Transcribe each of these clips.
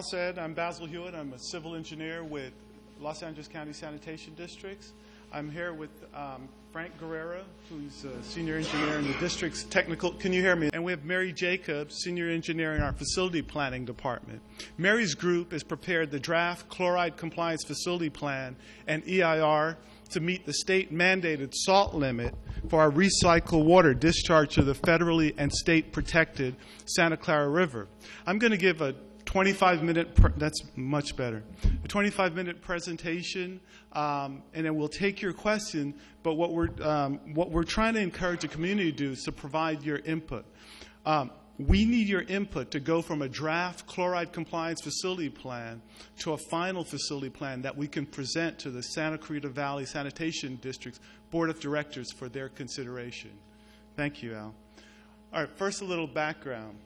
said, I'm Basil Hewitt. I'm a civil engineer with Los Angeles County Sanitation Districts. I'm here with Frank Guerrero, who's a senior engineer in the district's technical. Can you hear me? And we have Mary Jacobs, senior engineer in our facility planning department. Mary's group has prepared the draft chloride compliance facility plan and EIR to meet the state mandated salt limit for our recycled water discharge to the federally and state protected Santa Clara River. I'm going to give a 25-minute, that's much better, a 25-minute presentation, and then we'll take your question, but what we're trying to encourage the community to do is to provide your input. We need your input to go from a draft chloride compliance facility plan to a final facility plan that we can present to the Santa Clarita Valley Sanitation District's Board of Directors for their consideration. Thank you, Al. All right, first a little background.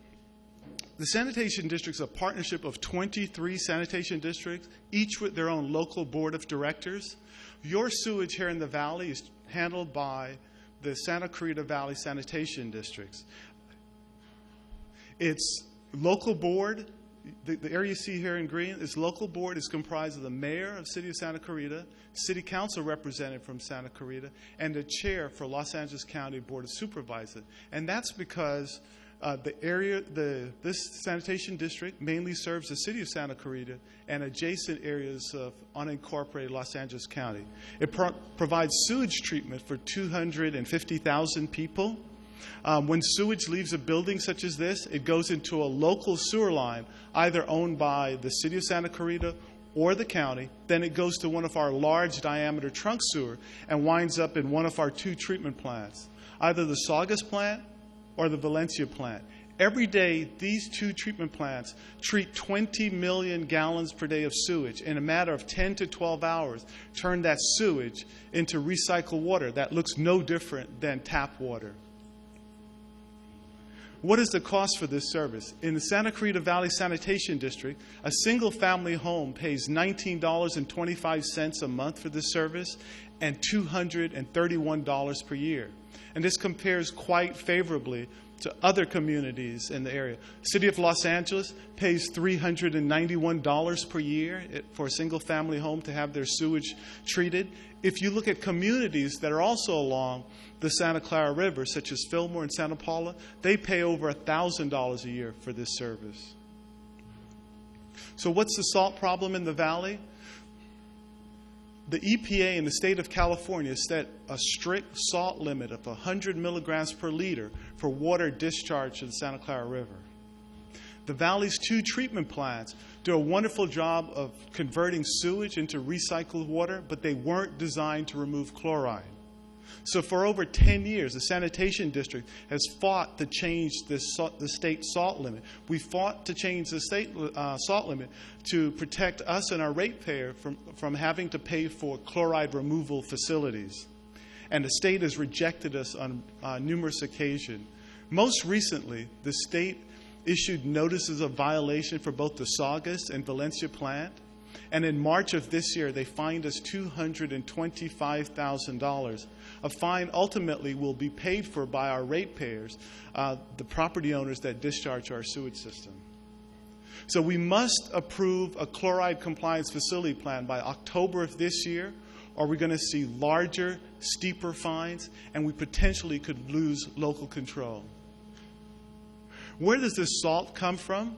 The Sanitation District is a partnership of 23 sanitation districts, each with their own local board of directors. Your sewage here in the valley is handled by the Santa Clarita Valley Sanitation Districts. Its local board, the area you see here in green, its local board is comprised of the mayor of the city of Santa Clarita, city council representative from Santa Clarita, and the chair for Los Angeles County Board of Supervisors. And that's because this sanitation district mainly serves the city of Santa Clarita and adjacent areas of unincorporated Los Angeles County. It provides sewage treatment for 250,000 people. When sewage leaves a building such as this, it goes into a local sewer line, either owned by the city of Santa Clarita or the county. Then it goes to one of our large diameter trunk sewer and winds up in one of our 2 treatment plants, either the Saugus plant or the Valencia plant. Every day, these 2 treatment plants treat 20 million gallons per day of sewage. In a matter of 10 to 12 hours, turn that sewage into recycled water that looks no different than tap water. What is the cost for this service? In the Santa Clarita Valley Sanitation District, a single-family home pays $19.25 a month for this service and $231 per year. And this compares quite favorably to other communities in the area. The City of Los Angeles pays $391 per year for a single-family home to have their sewage treated. If you look at communities that are also along the Santa Clara River, such as Fillmore and Santa Paula, they pay over $1,000 a year for this service. So what's the salt problem in the valley? The EPA in the state of California set a strict salt limit of 100 milligrams per liter for water discharged to the Santa Clara River. The valley's 2 treatment plants do a wonderful job of converting sewage into recycled water, but they weren't designed to remove chloride. So for over 10 years, the sanitation district has fought to change the state salt limit. We fought to change the state salt limit to protect us and our ratepayer from having to pay for chloride removal facilities. And the state has rejected us on numerous occasions. Most recently, the state issued notices of violation for both the Saugus and Valencia plant. And in March of this year, they fined us $225,000. A fine ultimately will be paid for by our ratepayers, the property owners that discharge our sewage system. So we must approve a chloride compliance facility plan by October of this year, or we're going to see larger, steeper fines, and we potentially could lose local control. Where does this salt come from?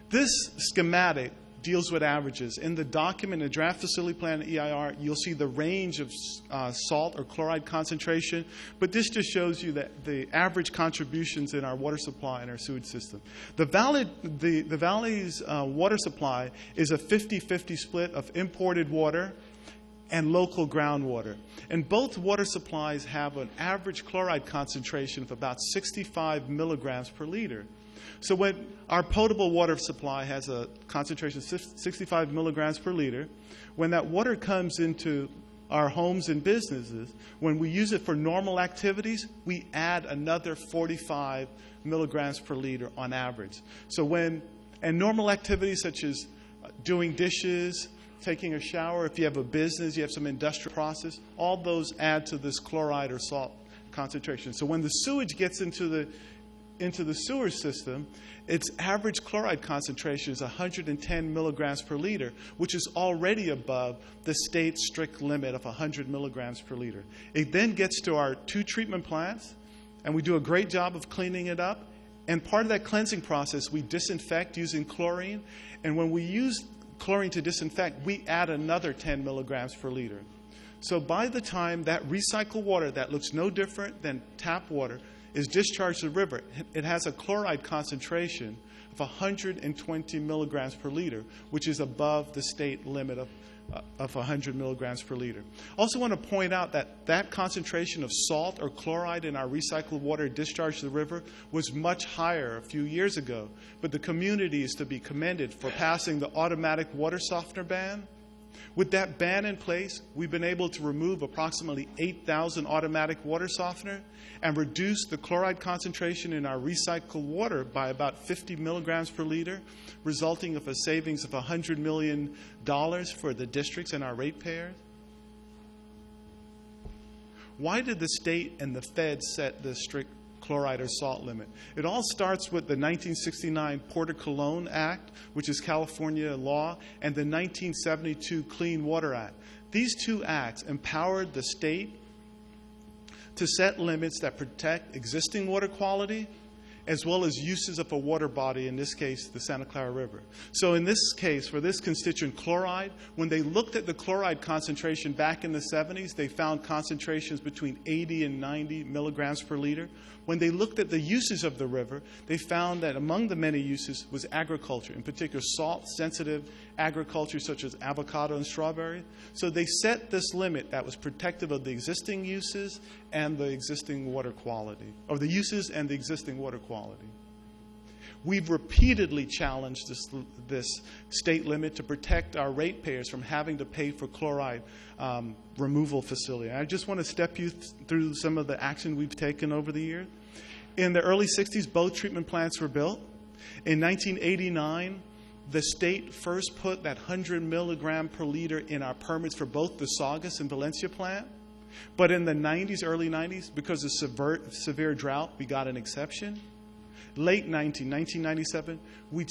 This schematic deals with averages. In the document, the draft facility plan, EIR, you'll see the range of salt or chloride concentration, but this just shows you that the average contributions in our water supply and our sewage system. The valley's water supply is a 50-50 split of imported water and local groundwater. And both water supplies have an average chloride concentration of about 65 milligrams per liter. So when our potable water supply has a concentration of 65 milligrams per liter, when that water comes into our homes and businesses, when we use it for normal activities, we add another 45 milligrams per liter on average. So and normal activities such as doing dishes, taking a shower, if you have a business, you have some industrial process, all those add to this chloride or salt concentration. So when the sewage gets into into the sewer system, its average chloride concentration is 110 milligrams per liter, which is already above the state's strict limit of 100 milligrams per liter. It then gets to our 2 treatment plants, and we do a great job of cleaning it up. And part of that cleansing process, we disinfect using chlorine. And when we use chlorine to disinfect, we add another 10 milligrams per liter. So by the time that recycled water that looks no different than tap water is discharged to the river, it has a chloride concentration of 120 milligrams per liter, which is above the state limit of 100 milligrams per liter. Also want to point out that that concentration of salt or chloride in our recycled water discharged to the river was much higher a few years ago. But the community is to be commended for passing the automatic water softener ban. With that ban in place, we've been able to remove approximately 8,000 automatic water softener and reduce the chloride concentration in our recycled water by about 50 milligrams per liter, resulting in a savings of $100 million for the districts and our ratepayers. Why did the state and the feds set the strict chloride or salt limit? It all starts with the 1969 Porter Cologne Act, which is California law, and the 1972 Clean Water Act. These 2 acts empowered the state to set limits that protect existing water quality as well as uses of a water body, in this case, the Santa Clara River. So in this case, for this constituent chloride, when they looked at the chloride concentration back in the 70s, they found concentrations between 80 and 90 milligrams per liter. When they looked at the uses of the river, they found that among the many uses was agriculture, in particular salt-sensitive agriculture such as avocado and strawberry. So they set this limit that was protective of the existing uses and the existing water quality, or the uses and the existing water quality. We've repeatedly challenged this state limit to protect our ratepayers from having to pay for chloride removal facility. I just want to step you through some of the action we've taken over the years. In the early 60s, both treatment plants were built. In 1989, the state first put that 100 milligram per liter in our permits for both the Saugus and Valencia plant. But in the 90s, early 90s, because of severe drought, we got an exception. Late 1997, we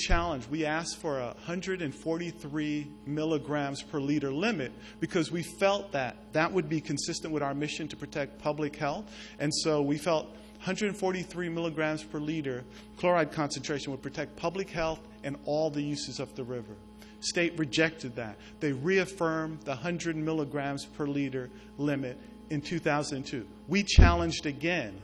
asked for a 143 milligrams per liter limit because we felt that that would be consistent with our mission to protect public health. And so we felt 143 milligrams per liter chloride concentration would protect public health and all the uses of the river. State rejected that. They reaffirmed the 100 milligrams per liter limit in 2002. We challenged again.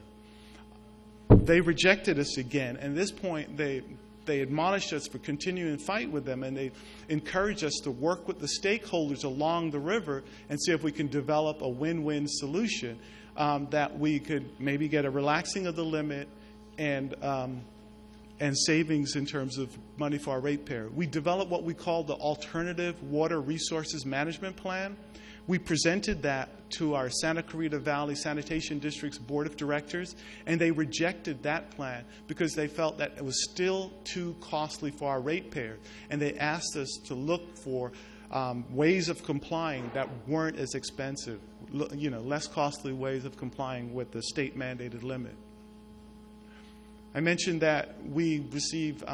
They rejected us again. And at this point, they admonished us for continuing to fight with them, and they encouraged us to work with the stakeholders along the river and see if we can develop a win-win solution that we could maybe get a relaxing of the limit and savings in terms of money for our ratepayer. We developed what we call the Alternative Water Resources Management Plan. We presented that to our Santa Clarita Valley Sanitation District's Board of Directors, and they rejected that plan because they felt that it was still too costly for our ratepayer. And they asked us to look for ways of complying that weren't as expensive, less costly ways of complying with the state-mandated limit. I mentioned that we received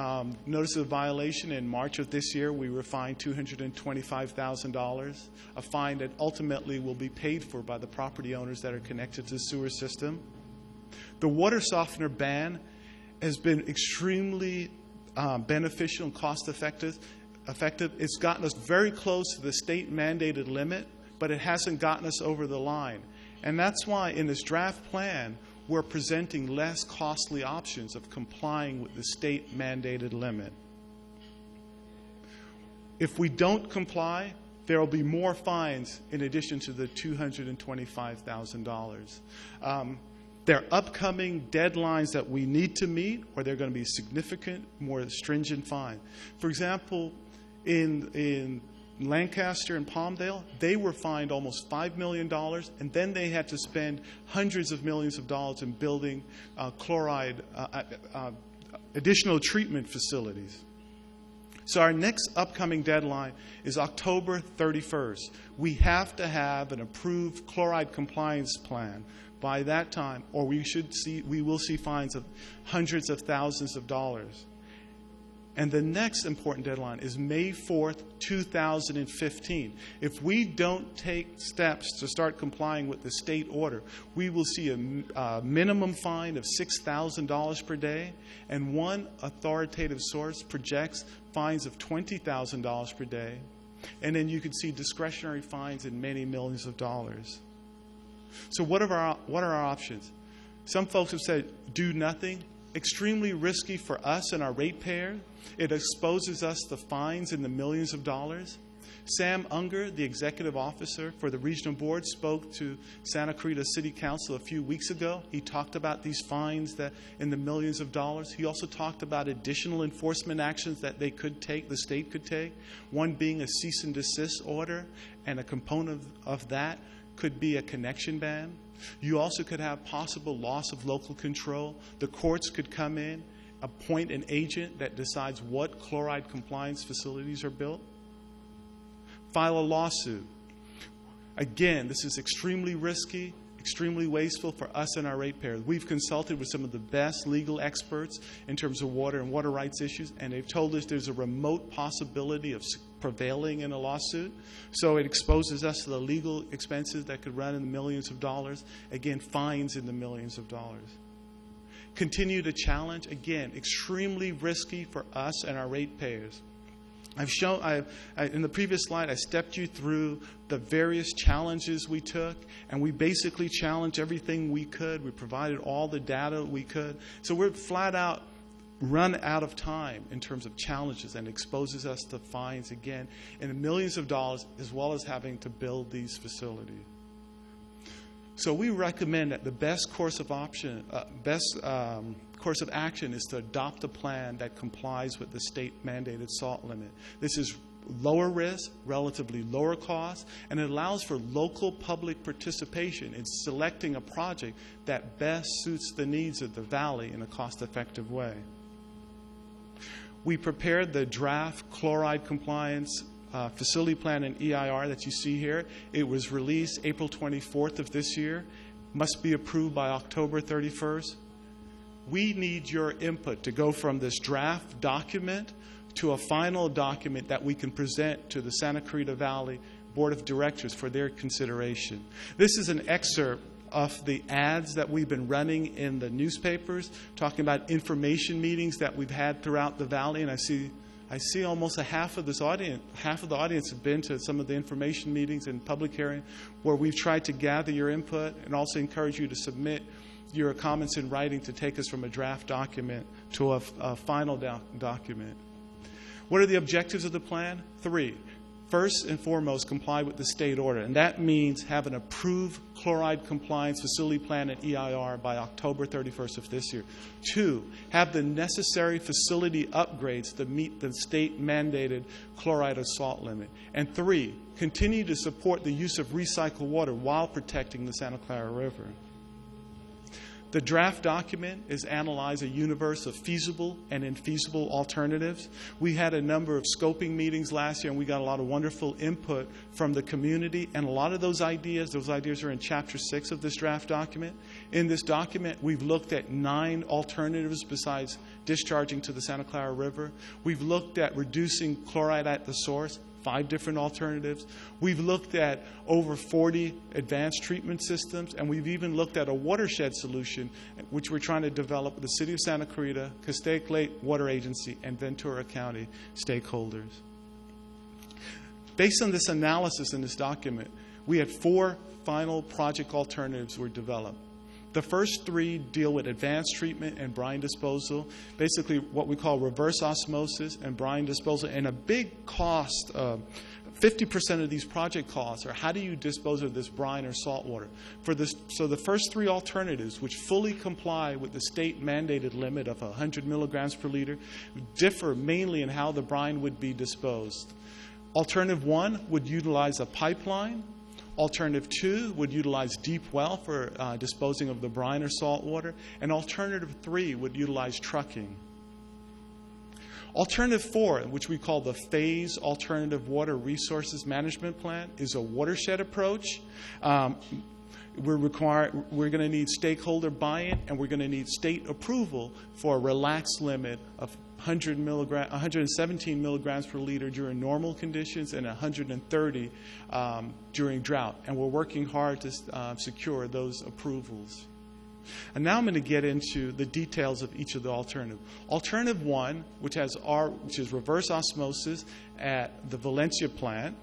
notice of violation in March of this year. We were fined $225,000, a fine that ultimately will be paid for by the property owners that are connected to the sewer system. The water softener ban has been extremely beneficial and cost-effective. It's gotten us very close to the state-mandated limit, but it hasn't gotten us over the line. And that's why in this draft plan, we're presenting less costly options of complying with the state-mandated limit. If we don't comply, there will be more fines in addition to the $225,000. There are upcoming deadlines that we need to meet, or they're going to be significant, more stringent fines. For example, in Lancaster and Palmdale, they were fined almost $5 million, and then they had to spend hundreds of millions of dollars in building chloride, additional treatment facilities. So our next upcoming deadline is October 31st. We have to have an approved chloride compliance plan by that time, or we will see fines of hundreds of thousands of dollars. And the next important deadline is May 4th, 2015. If we don't take steps to start complying with the state order, we will see a minimum fine of $6,000 per day, and one authoritative source projects fines of $20,000 per day. And then you can see discretionary fines in many millions of dollars. So what are our options? Some folks have said, do nothing. Extremely risky for us and our ratepayer. It exposes us to fines in the millions of dollars. Sam Unger, the executive officer for the regional board, spoke to Santa Clarita City Council a few weeks ago. He talked about these fines that in the millions of dollars. He also talked about additional enforcement actions that they could take, the state could take, one being a cease and desist order, and a component of that could be a connection ban. You also could have possible loss of local control. The courts could come in, appoint an agent that decides what chloride compliance facilities are built. File a lawsuit. Again, this is extremely risky, extremely wasteful for us and our ratepayers. We've consulted with some of the best legal experts in terms of water and water rights issues, and they've told us there's a remote possibility of prevailing in a lawsuit. So it exposes us to the legal expenses that could run in the millions of dollars. Again, fines in the millions of dollars. Continue to challenge. Again, extremely risky for us and our ratepayers. In the previous slide, I stepped you through the various challenges we took, and we basically challenged everything we could. We provided all the data we could. So we're flat out run out of time in terms of challenges, and exposes us to fines again in the millions of dollars, as well as having to build these facilities. So we recommend that the best course of action is to adopt a plan that complies with the state-mandated salt limit. This is lower risk, relatively lower cost, and it allows for local public participation in selecting a project that best suits the needs of the valley in a cost-effective way. We prepared the draft chloride compliance facility plan and EIR that you see here. It was released April 24th of this year. Must be approved by October 31st. We need your input to go from this draft document to a final document that we can present to the Santa Clarita Valley Board of Directors for their consideration. This is an excerpt of the ads that we've been running in the newspapers, talking about information meetings that we've had throughout the valley. And I see almost half of the audience have been to some of the information meetings and public hearing where we've tried to gather your input, and also encourage you to submit your comments in writing to take us from a draft document to a final document. What are the objectives of the plan? 3. First and foremost, comply with the state order, and that means have an approved chloride compliance facility plan and EIR by October 31st of this year. 2, have the necessary facility upgrades to meet the state-mandated chloride or salt limit. And 3, continue to support the use of recycled water while protecting the Santa Clara River. The draft document is analyze a universe of feasible and infeasible alternatives. We had a number of scoping meetings last year, and we got a lot of wonderful input from the community. And a lot of those ideas are in Chapter 6 of this draft document. In this document, we've looked at 9 alternatives besides discharging to the Santa Clara River. We've looked at reducing chloride at the source, 5 different alternatives. We've looked at over 40 advanced treatment systems, and we've even looked at a watershed solution, which we're trying to develop with the City of Santa Clarita, Castaic Lake Water Agency, and Ventura County stakeholders. Based on this analysis in this document, we had 4 final project alternatives were developed. The first 3 deal with advanced treatment and brine disposal, basically what we call reverse osmosis and brine disposal. And a big cost, 50% of these project costs are how do you dispose of this brine or salt water. So the first 3 alternatives, which fully comply with the state-mandated limit of 100 milligrams per liter, differ mainly in how the brine would be disposed. Alternative 1 would utilize a pipeline. Alternative 2 would utilize deep well for disposing of the brine or salt water. And alternative 3 would utilize trucking. Alternative 4, which we call the Phase Alternative Water Resources Management Plan, is a watershed approach. We're going to need stakeholder buy-in, and we're going to need state approval for a relaxed limit of 117 milligrams per liter during normal conditions and 130 during drought. And we're working hard to secure those approvals. And now I'm going to get into the details of each of the alternatives. Alternative 1, which is reverse osmosis at the Valencia plant.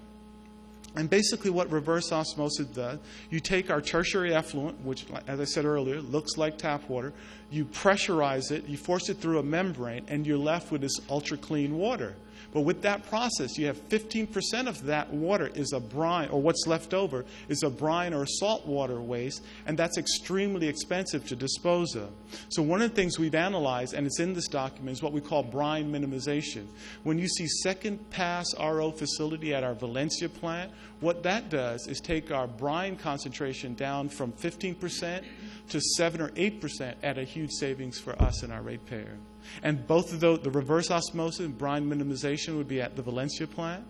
And basically what reverse osmosis does, you take our tertiary effluent, which, as I said earlier, looks like tap water, you pressurize it, you force it through a membrane, and you're left with this ultra-clean water. But with that process, you have 15% of that water is a brine, or what's left over is a brine or a saltwater waste, and that's extremely expensive to dispose of. So one of the things we've analyzed, and it's in this document, is what we call brine minimization. When you see second pass RO facility at our Valencia plant, what that does is take our brine concentration down from 15% to 7 or 8% at a huge savings for us and our ratepayer. And both of those, the reverse osmosis and brine minimization, would be at the Valencia plant.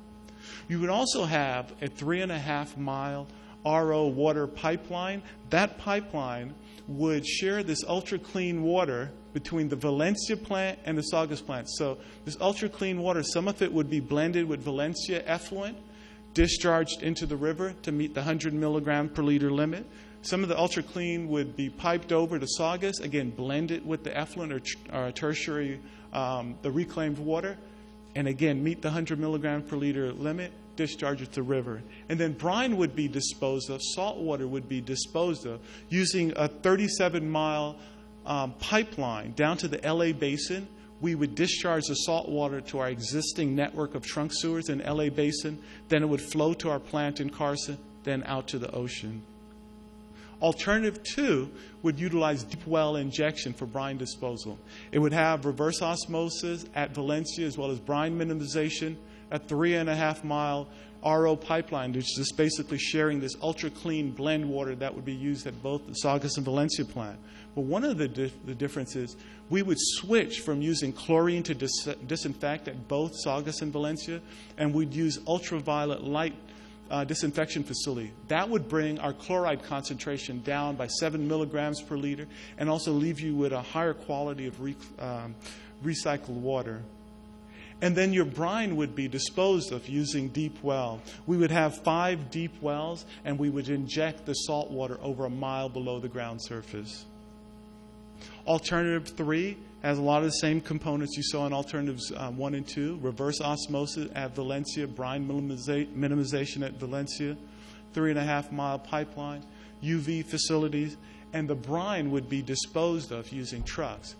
You would also have a 3.5-mile RO water pipeline. That pipeline would share this ultra-clean water between the Valencia plant and the Saugus plant. So this ultra-clean water, some of it would be blended with Valencia effluent, discharged into the river to meet the 100 milligram per liter limit. Some of the ultra-clean would be piped over to Saugus, again, blended with the effluent or tertiary, the reclaimed water, and again, meet the 100 milligram per liter limit, discharge it to the river. And then brine would be disposed of, salt water would be disposed of, using a 37-mile pipeline down to the LA basin. We would discharge the salt water to our existing network of trunk sewers in LA basin, then it would flow to our plant in Carson, then out to the ocean. Alternative 2 would utilize deep well injection for brine disposal. It would have reverse osmosis at Valencia as well as brine minimization, a 3.5-mile RO pipeline, which is just basically sharing this ultra-clean blend water that would be used at both the Saugus and Valencia plant. But one of the differences, we would switch from using chlorine to disinfect at both Saugus and Valencia, and we'd use ultraviolet light disinfection facility. That would bring our chloride concentration down by 7 milligrams per liter and also leave you with a higher quality of recycled water. And then your brine would be disposed of using deep well. We would have 5 deep wells, and we would inject the salt water over a mile below the ground surface. Alternative 3 has a lot of the same components you saw in alternatives 1 and 2. Reverse osmosis at Valencia, brine minimization at Valencia, 3.5-mile pipeline, UV facilities, and the brine would be disposed of using trucks.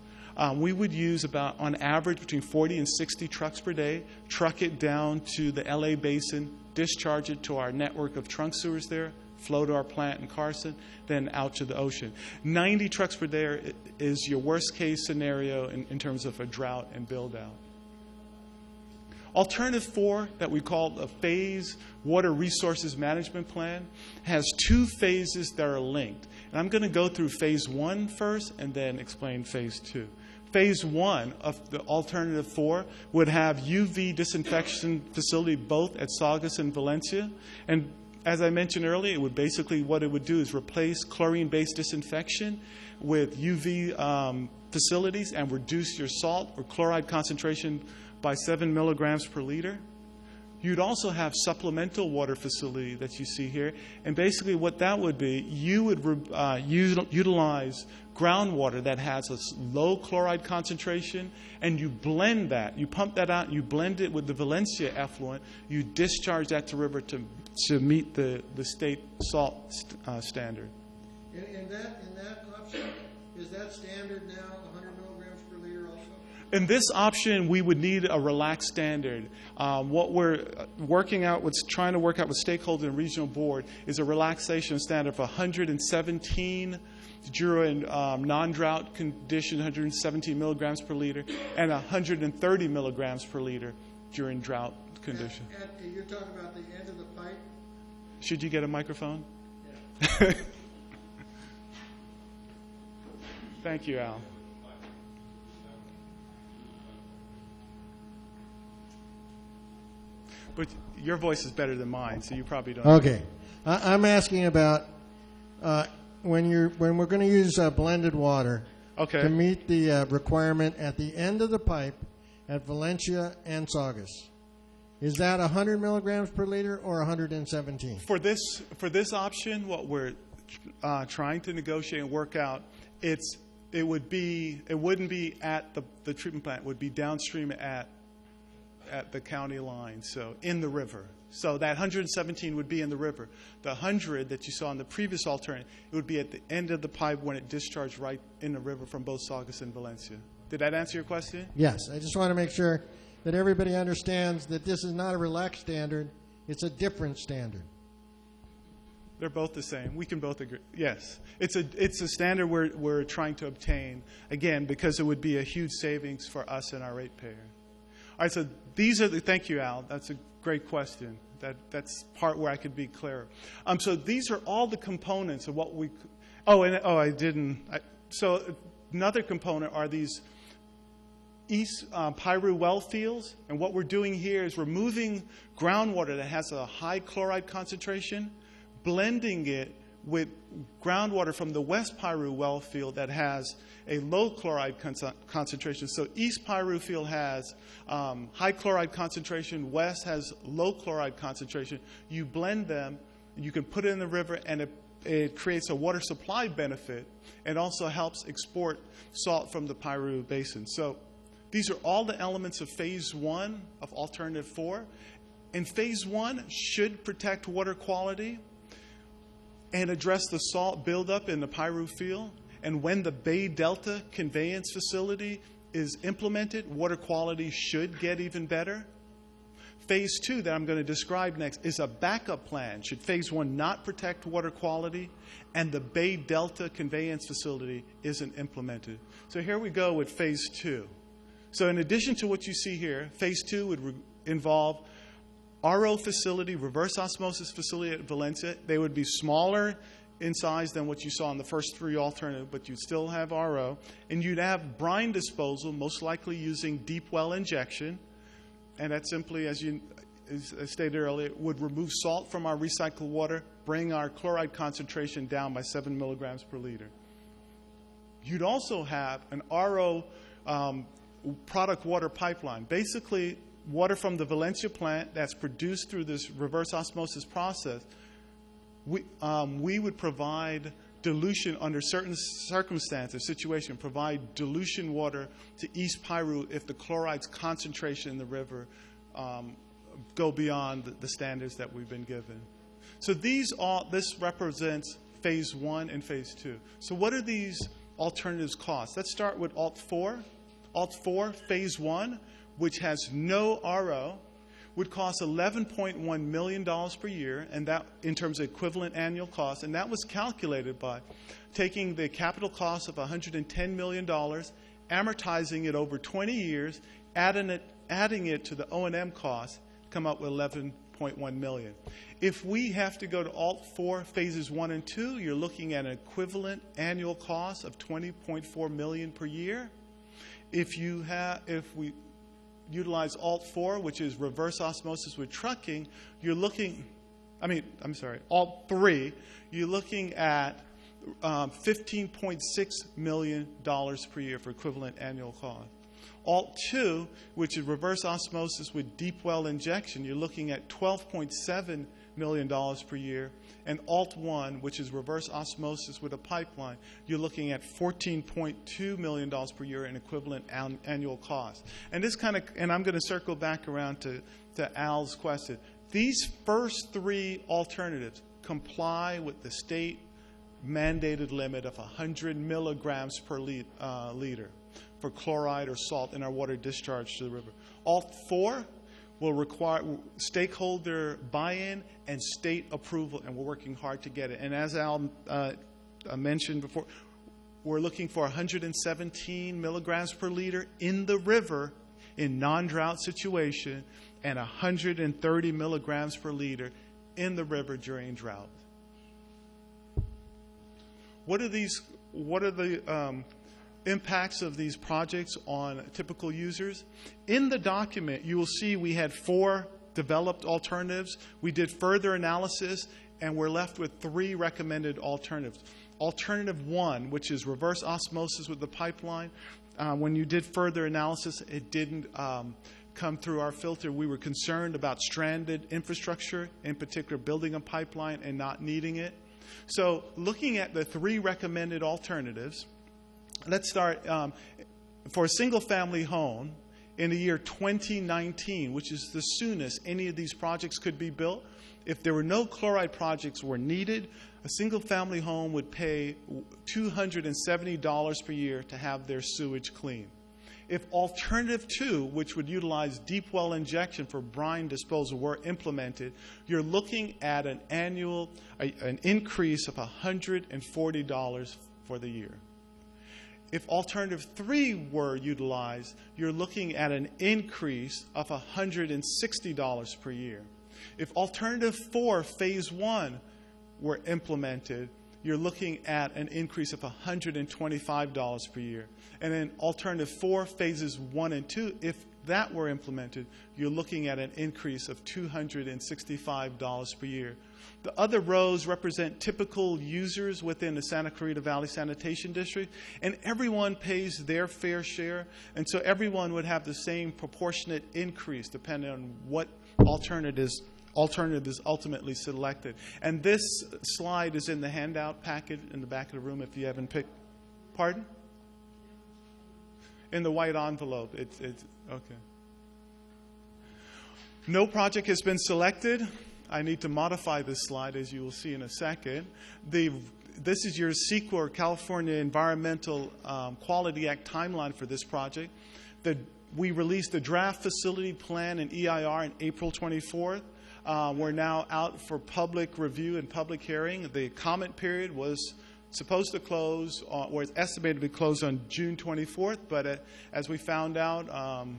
We would use about, on average, between 40 and 60 trucks per day, truck it down to the LA basin, discharge it to our network of trunk sewers there, flow to our plant in Carson, then out to the ocean. 90 trucks per day is your worst case scenario in terms of a drought and build out. Alternative 4, that we call a phase water resources management plan, has 2 phases that are linked. And I'm going to go through phase 1 first and then explain phase 2. Phase 1 of the alternative 4 would have UV disinfection facility both at Saugus and Valencia. And as I mentioned earlier, it would basically, what it would do is replace chlorine-based disinfection with UV facilities and reduce your salt or chloride concentration by 7 milligrams per liter. You'd also have supplemental water facility that you see here. And basically what that would be, you would utilize groundwater that has a low chloride concentration, and you blend that. You pump that out, you blend it with the Valencia effluent, you discharge that to river to meet the state salt standard. In that option, is that standard now 100 milligrams per liter also? In this option, we would need a relaxed standard. What we're trying to work out with stakeholders and regional board is a relaxation standard for 117 during non-drought condition, 117 milligrams per liter, and 130 milligrams per liter during drought condition. You're talking about the end of the pipe? Should you get a microphone? Yeah. Thank you, Al. your voice is better than mine, so you probably don't. Okay. I'm asking about when we're going to use blended water Okay. to meet the requirement at the end of the pipe at Valencia and Saugus. Is that 100 milligrams per liter or 117? For this option, what we're trying to negotiate and work out, it wouldn't be at the treatment plant. It would be downstream at the county line, so in the river. So that 117 would be in the river. The 100 that you saw in the previous alternative, it would be at the end of the pipe when it discharged right in the river from both Saugus and Valencia. Did that answer your question? Yes. I just want to make sure that everybody understands that this is not a relaxed standard. It's a different standard. They're both the same. We can both agree. Yes. It's a standard we're trying to obtain, again, because it would be a huge savings for us and our ratepayer. All right, so these are thank you, Al. That's a great question. That's part where I could be clearer. So these are all the components of what we, so another component are these East Piru well fields, and what we're doing here is removing groundwater that has a high chloride concentration, blending it with groundwater from the West Piru well field that has a low chloride concentration. So East Piru field has high chloride concentration, West has low chloride concentration. You blend them, and you can put it in the river, and it creates a water supply benefit and also helps export salt from the Piru Basin. So these are all the elements of Phase 1 of Alternative 4. And Phase 1 should protect water quality and address the salt buildup in the Piru field. And when the Bay Delta conveyance facility is implemented, water quality should get even better. Phase 2 that I'm going to describe next is a backup plan should Phase 1 not protect water quality and the Bay Delta conveyance facility isn't implemented. So here we go with Phase 2. So in addition to what you see here, Phase 2 would involve RO facility, reverse osmosis facility at Valencia. They would be smaller in size than what you saw in the first three alternatives, but you'd still have RO. And you'd have brine disposal, most likely using deep well injection. And that simply, as I stated earlier, would remove salt from our recycled water, bring our chloride concentration down by 7 milligrams per liter. You'd also have an RO product water pipeline. Basically, water from the Valencia plant that's produced through this reverse osmosis process, we would provide dilution under certain circumstances, provide dilution water to East Piru if the chloride's concentration in the river go beyond the standards that we've been given. So this represents Phase 1 and Phase 2. So what are these alternatives cost? Let's start with Alt 4. Alt 4, Phase 1, which has no RO, would cost $11.1 million per year, and that in terms of equivalent annual cost. And that was calculated by taking the capital cost of $110 million, amortizing it over 20 years, adding it to the O&M cost, come up with $11.1 million. If we have to go to Alt 4, Phases 1 and 2, you're looking at an equivalent annual cost of $20.4 million per year. If we utilize Alt 4, which is reverse osmosis with trucking, Alt 3, you're looking at $15.6 million per year for equivalent annual cost. Alt 2, which is reverse osmosis with deep well injection, you're looking at $12.7 million per year. And Alt 1, which is reverse osmosis with a pipeline, you're looking at $14.2 million per year in equivalent annual cost. And I'm going to circle back around to Al's question. These first three alternatives comply with the state mandated limit of 100 milligrams per liter for chloride or salt in our water discharge to the river. Alt 4 will require stakeholder buy-in and state approval, and we're working hard to get it. And as Al mentioned before, we're looking for 117 milligrams per liter in the river in non-drought situation and 130 milligrams per liter in the river during drought. What are the impacts of these projects on typical users? In the document, you will see we had 4 developed alternatives. We did further analysis, and we're left with 3 recommended alternatives. Alternative 1, which is reverse osmosis with the pipeline. When you did further analysis, it didn't come through our filter. We were concerned about stranded infrastructure, in particular building a pipeline and not needing it. So looking at the 3 recommended alternatives, let's start for a single-family home in the year 2019, which is the soonest any of these projects could be built. If there were no chloride projects were needed, a single-family home would pay $270 per year to have their sewage cleaned. If alternative 2, which would utilize deep well injection for brine disposal, were implemented, you're looking at an increase of $140 for the year. If alternative 3 were utilized, you're looking at an increase of $160 per year. If alternative 4, phase 1, were implemented, you're looking at an increase of $125 per year. And then alternative 4, phases 1 and 2, if that were implemented, you're looking at an increase of $265 per year. The other rows represent typical users within the Santa Clarita Valley Sanitation District, and everyone pays their fair share, and so everyone would have the same proportionate increase depending on what alternative is ultimately selected. And this slide is in the handout packet in the back of the room if you haven't picked. Pardon? In the white envelope. It's okay. No project has been selected. I need to modify this slide, as you will see in a second. This is your CEQA, California Environmental Quality Act timeline for this project. We released the draft facility plan and EIR on April 24th. We're now out for public review and public hearing. The comment period was supposed to close, or it's estimated to be closed on June 24th, but as we found out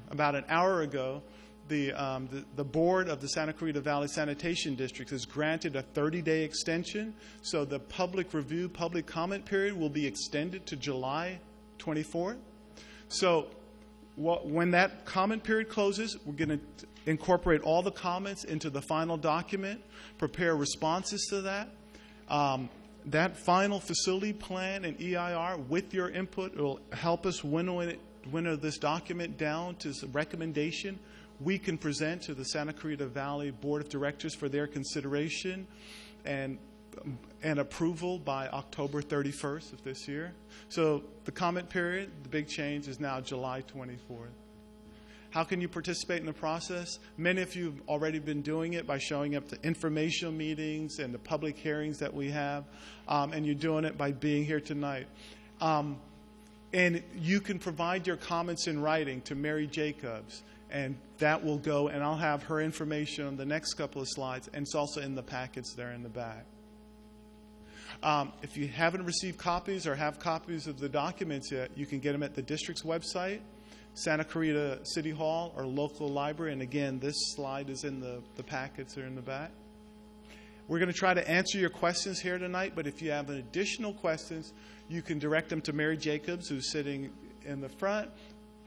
about an hour ago, the board of the Santa Clarita Valley Sanitation District has granted a 30-day extension, so the public review, public comment period will be extended to July 24th. So when that comment period closes, we're going to incorporate all the comments into the final document, prepare responses to that. That final facility plan and EIR, with your input, will help us winnow this document down to some recommendation we can present to the Santa Clarita Valley Board of Directors for their consideration and approval by October 31st of this year. So the comment period, the big change, is now July 24th. How can you participate in the process? Many of you have already been doing it by showing up to informational meetings and the public hearings that we have, and you're doing it by being here tonight. And you can provide your comments in writing to Mary Jacobs, and that will go, and I'll have her information on the next couple of slides, and it's also in the packets there in the back. If you haven't received copies or have copies of the documents yet, you can get them at the district's website, Santa Clarita City Hall, or local library. And again, this slide is in the packets that are in the back. We're going to try to answer your questions here tonight, but if you have additional questions, you can direct them to Mary Jacobs, who's sitting in the front,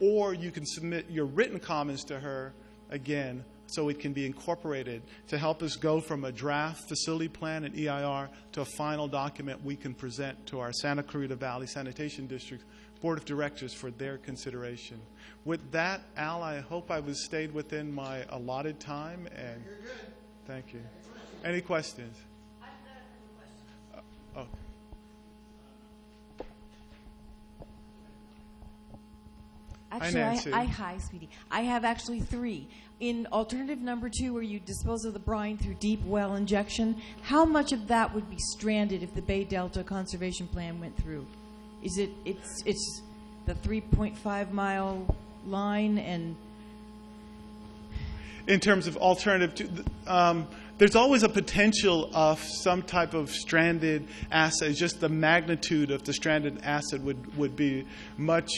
or you can submit your written comments to her again so it can be incorporated to help us go from a draft facility plan and EIR to a final document we can present to our Santa Clarita Valley Sanitation District Board of Directors for their consideration. With that, Al, I hope I was stayed within my allotted time. And you're good. Thank you. Any questions? I've got a question. Actually, hi, sweetie. I have actually 3. In alternative number 2, where you dispose of the brine through deep well injection, how much of that would be stranded if the Bay Delta Conservation Plan went through? Is it's the 3.5 mile line, and in terms of alternative, there's always a potential of some type of stranded acid. Just the magnitude of the stranded acid would be much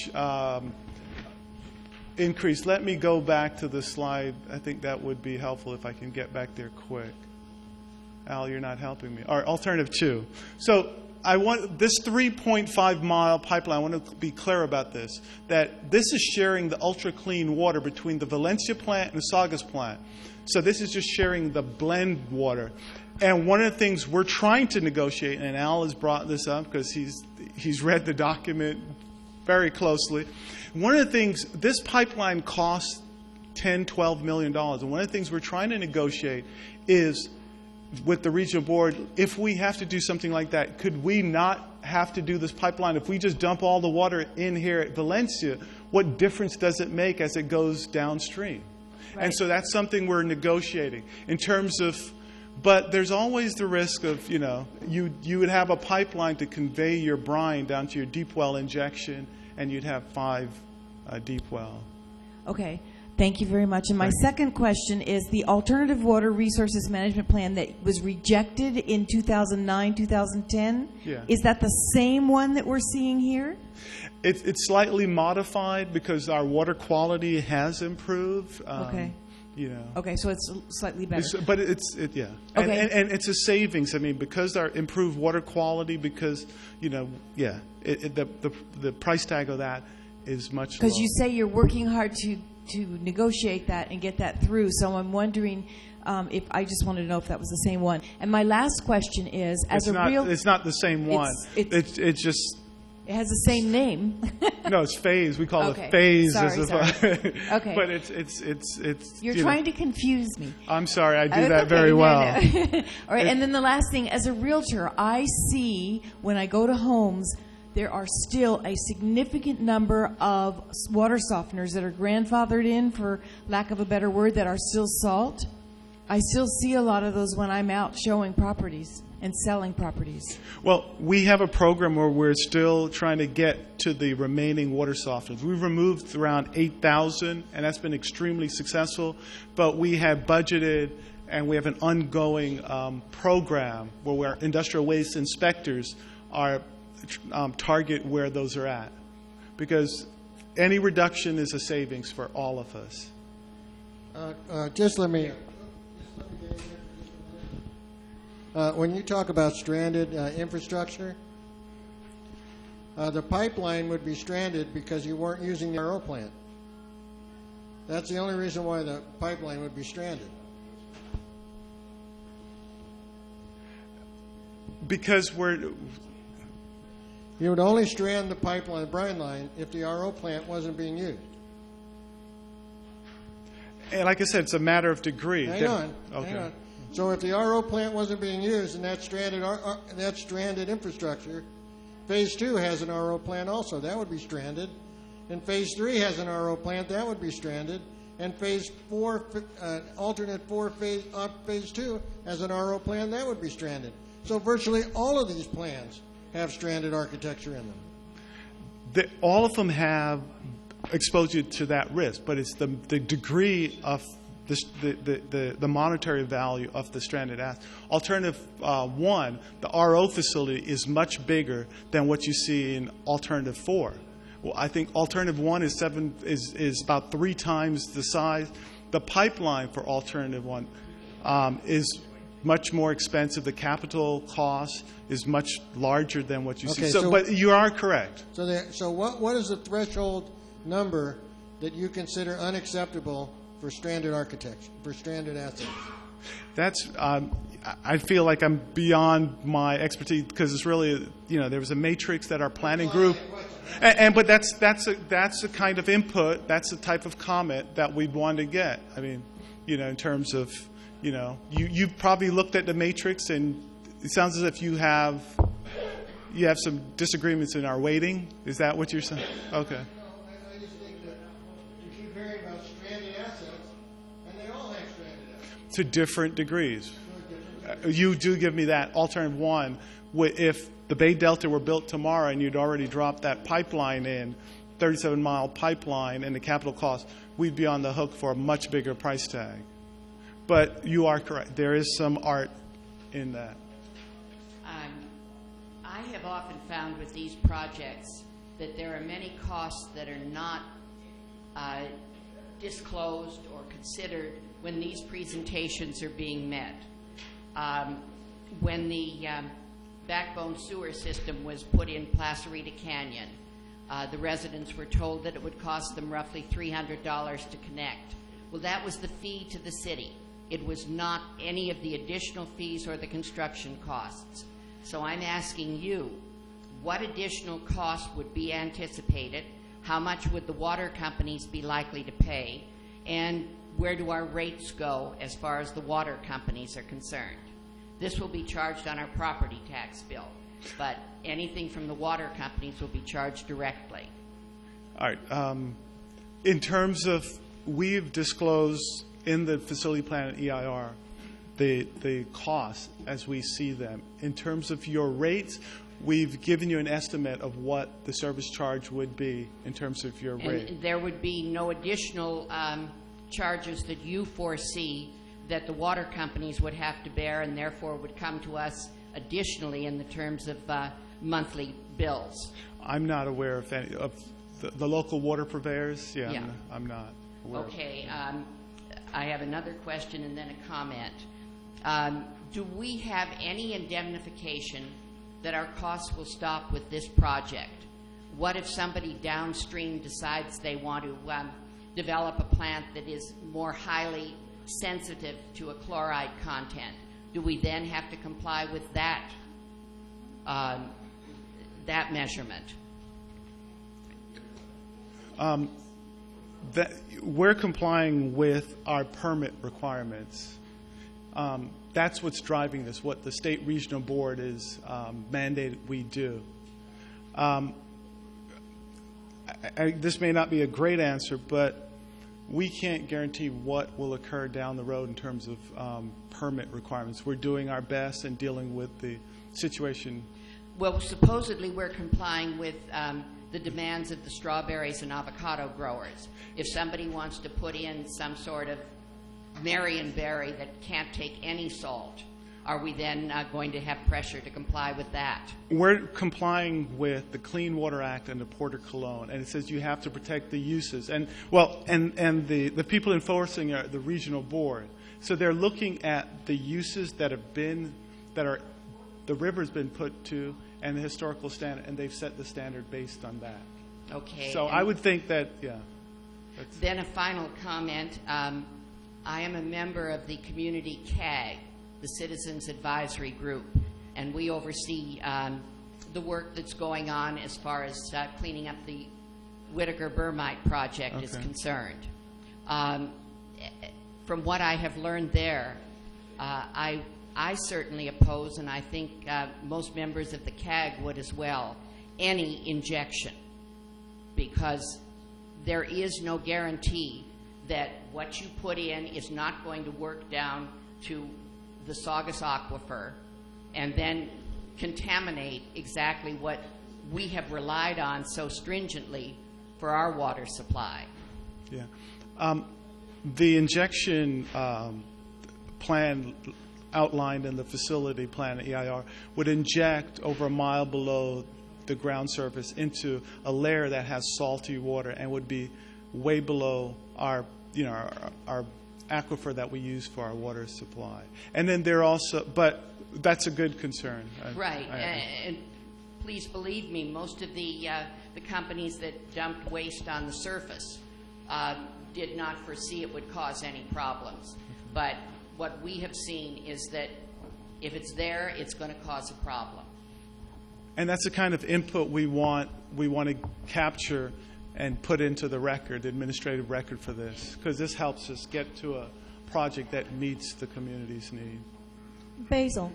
increased. Let me go back to the slide. I think that would be helpful if I can get back there quick. Al, you're not helping me. All right, alternative 2. So I want this 3.5-mile pipeline, I want to be clear about this, that this is sharing the ultra-clean water between the Valencia plant and the Saugus plant. So this is just sharing the blend water. And one of the things we're trying to negotiate, and Al has brought this up because he's read the document very closely. One of the things, this pipeline costs $10, $12 million. And one of the things we're trying to negotiate is with the regional board, if we have to do something like that, could we not have to do this pipeline? If we just dump all the water in here at Valencia, what difference does it make as it goes downstream? Right. And so that's something we're negotiating in terms of, but there's always the risk of, you would have a pipeline to convey your brine down to your deep well injection, and you'd have 5 deep well. Okay. Thank you very much. And my second question is the Alternative Water Resources Management Plan that was rejected in 2009, 2010. Yeah. Is that the same one that we're seeing here? It's slightly modified because our water quality has improved. Okay. Okay, so it's slightly better. But yeah. Okay. And it's a savings. I mean, because our improved water quality, because, the price tag of that is much lower. Because you say you're working hard to negotiate that and get that through. So I'm wondering if I just wanted to know if that was the same one. And my last question is, it's not the same one. It's just. It has the same name. No, it's phase. We call it phase. Sorry. Okay. But it's. You're trying to confuse me. I'm sorry. I do that very well. No. All right. And then the last thing, as a realtor, I see when I go to homes, there are still a significant number of water softeners that are grandfathered in, for lack of a better word, that are still salt. I still see a lot of those when I'm out showing properties and selling properties. Well, we have a program where we're still trying to get to the remaining water softeners. We've removed around 8,000, and that's been extremely successful. But we have budgeted, and we have an ongoing program where our industrial waste inspectors are target where those are at, because any reduction is a savings for all of us. Just let me when you talk about stranded infrastructure, the pipeline would be stranded because you weren't using the RO plant. That's the only reason why the pipeline would be stranded. Because you would only strand the pipeline, the brine line, if the RO plant wasn't being used. And like I said, it's a matter of degree. Hang on. So if the RO plant wasn't being used and that stranded infrastructure, Phase 2 has an RO plant also. That would be stranded. And Phase 3 has an RO plant. That would be stranded. And Phase 4, alternate 4, Phase 2 has an RO plant. That would be stranded. So virtually all of these plans have stranded architecture in them. All of them have exposed you to that risk, but it's the degree of the monetary value of the stranded asset. Alternative 1, the RO facility, is much bigger than what you see in Alternative 4. Well, I think Alternative 1 is about 3 times the size. The pipeline for Alternative 1 is much more expensive. The capital cost is much larger than what you see. But you are correct. So what is the threshold number that you consider unacceptable for stranded architecture, for stranded assets? That's I feel like I'm beyond my expertise, because it's really, there was a matrix that our planning group, but that's a kind of input, that's the type of comment that we'd want to get. I mean, in terms of, you've probably looked at the matrix, and it sounds as if you have some disagreements in our weighting. Is that what you're saying? Okay. I just think that you keep hearing about stranded assets, and they all have stranded assets. To different degrees. You do give me that. Alternative 1, if the Bay Delta were built tomorrow and you'd already dropped that pipeline in, 37-mile pipeline, and the capital cost, we'd be on the hook for a much bigger price tag. But you are correct. There is some art in that. I have often found with these projects that there are many costs that are not disclosed or considered when these presentations are being met. When the backbone sewer system was put in Placerita Canyon, the residents were told that it would cost them roughly $300 to connect. Well, that was the fee to the city. It was not any of the additional fees or the construction costs. So I'm asking you, what additional cost would be anticipated? How much would the water companies be likely to pay? And where do our rates go as far as the water companies are concerned? This will be charged on our property tax bill, but anything from the water companies will be charged directly. All right. In terms of, we've disclosed in the facility plan and EIR the costs as we see them. In terms of your rates, we've given you an estimate of what the service charge would be in terms of your rate. And there would be no additional charges that you foresee that the water companies would have to bear and therefore would come to us additionally in the terms of monthly bills? I'm not aware of any of the local water purveyors. Yeah. I'm not aware. Okay. I have another question and then a comment. Do we have any indemnification that our costs will stop with this project? What if somebody downstream decides they want to develop a plant that is more highly sensitive to a chloride content? Do we then have to comply with that that measurement? We're complying with our permit requirements. That's what's driving this, what the state regional board is mandated we do. This may not be a great answer, but we can't guarantee what will occur down the road in terms of permit requirements. We're doing our best in dealing with the situation. Well, supposedly we're complying with the demands of the strawberries and avocado growers. If somebody wants to put in some sort of Marionberry that can't take any salt, are we then going to have pressure to comply with that? We're complying with the Clean Water Act and the Port of Cologne, and it says you have to protect the uses. And well, and the people enforcing are the regional board. So they're looking at the uses that have been, the river's been put to, and the historical standard, and they've set the standard based on that. Okay. So I would think that, yeah. Then a final comment. I am a member of the community CAG, the Citizens Advisory Group, and we oversee the work that's going on as far as cleaning up the Whitaker-Bermite project is concerned. From what I have learned there, I certainly oppose, and I think most members of the CAG would as well, any injection, because there is no guarantee that what you put in is not going to work down to the Saugus Aquifer and then contaminate exactly what we have relied on so stringently for our water supply. Yeah. The injection plan outlined in the facility plan, EIR, would inject over a mile below the ground surface into a layer that has salty water and would be way below our aquifer that we use for our water supply. And then there also, but that's a good concern. Right. And please believe me, most of the companies that dumped waste on the surface did not foresee it would cause any problems. But what we have seen is that if it's there, it's going to cause a problem. And that's the kind of input we want to capture and put into the record, the administrative record for this, because this helps us get to a project that meets the community's need. Basil,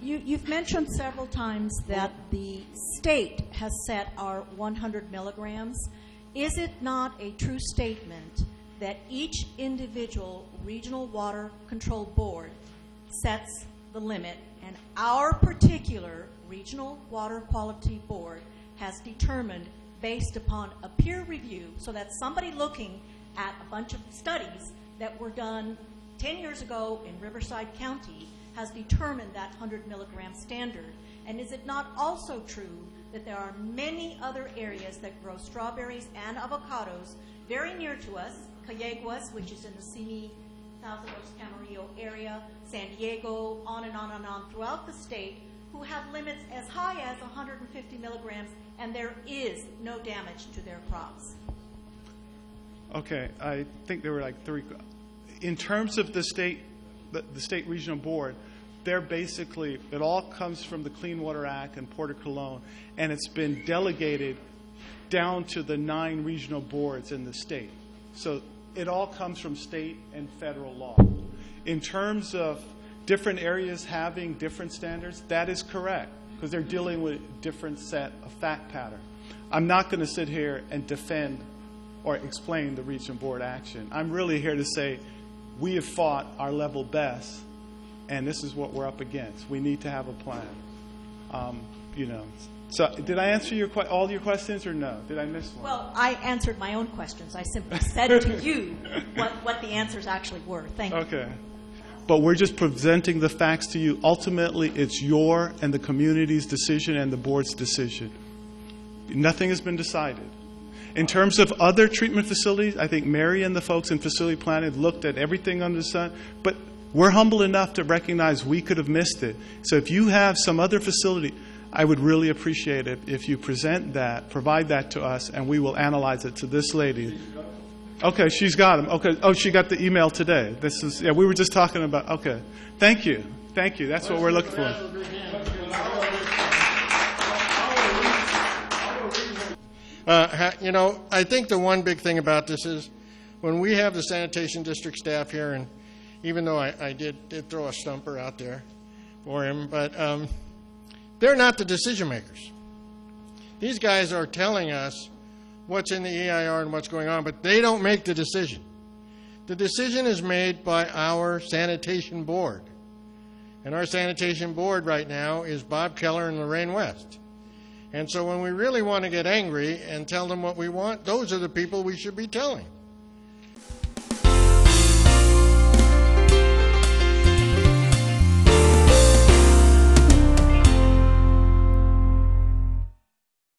you've mentioned several times that the state has set our 100 milligrams. Is it not a true statement that each individual regional water control board sets the limit, and our particular regional water quality board has determined, based upon a peer review, so that somebody looking at a bunch of studies that were done 10 years ago in Riverside County has determined that 100 milligram standard? And is it not also true that there are many other areas that grow strawberries and avocados very near to us, Cayeguas, which is in the Simi Los Altos, Camarillo area, San Diego, on and on and on throughout the state, who have limits as high as 150 milligrams, and there is no damage to their crops. Okay, I think there were like 3. In terms of the state regional board, they're basically, it all comes from the Clean Water Act and Port of Cologne, and it's been delegated down to the 9 regional boards in the state. So it all comes from state and federal law. In terms of different areas having different standards, that is correct, because they're dealing with a different set of fact pattern. I'm not going to sit here and defend or explain the regional board action. I'm really here to say we have fought our level best, and this is what we're up against. We need to have a plan. So did I answer all your questions or no? Did I miss one? Well, I answered my own questions. I simply said to you what the answers actually were. Thank you. Okay. But we're just presenting the facts to you. Ultimately, it's your and the community's decision and the board's decision. Nothing has been decided. In terms of other treatment facilities, I think Mary and the folks in facility planning looked at everything under the sun, but we're humble enough to recognize we could have missed it. So if you have some other facility, I would really appreciate it if you present that, provide that to us, and we will analyze it to this lady. Okay, she's got them. Okay. Oh, she got the email today. This is, yeah, we were just talking about, okay. Thank you. Thank you. That's what we're looking for. I think the one big thing about this is when we have the sanitation district staff here, and even though I did throw a stumper out there for him, but they're not the decision makers. These guys are telling us what's in the EIR and what's going on, but they don't make the decision. The decision is made by our sanitation board. And our sanitation board right now is Bob Keller and Lorraine West. And so when we really want to get angry and tell them what we want, those are the people we should be telling.